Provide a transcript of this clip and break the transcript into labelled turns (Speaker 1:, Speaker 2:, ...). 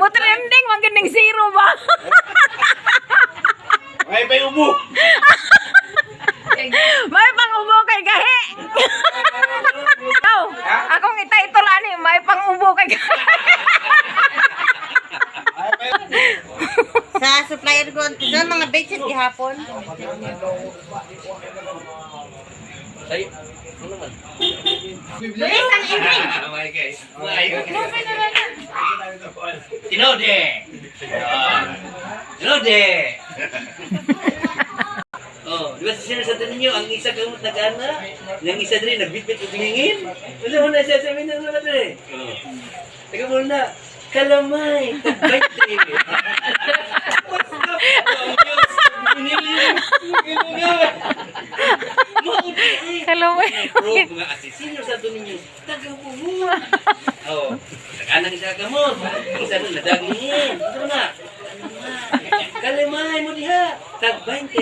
Speaker 1: Mo trending magining zero ba?
Speaker 2: May pa ubo.
Speaker 1: May pang-ubo kay gahi. Ikaw, akong ita-ito ani, may pang-ubo kay gahi.
Speaker 3: Sa supplier ko, sa mga bedsheet gihapon.
Speaker 2: Say, ano naman?
Speaker 3: Bilis ang evening.
Speaker 2: Tinode! Tinode! Oh, di ba sinasabi ninyo, ang isa kamot nag-ana, yung isa din nagbitbit o tingingin? Wala mo na siya sabihin na naman eh. Teka muna, kalamay, tagbite.
Speaker 1: Kalamay.
Speaker 2: Prove nga asesino sa ito ninyo. Tagapumo. Oo. Nag-anang isa kamot. Isa na nadagingin. Ito na. Kalamay mo diha. Tag-20.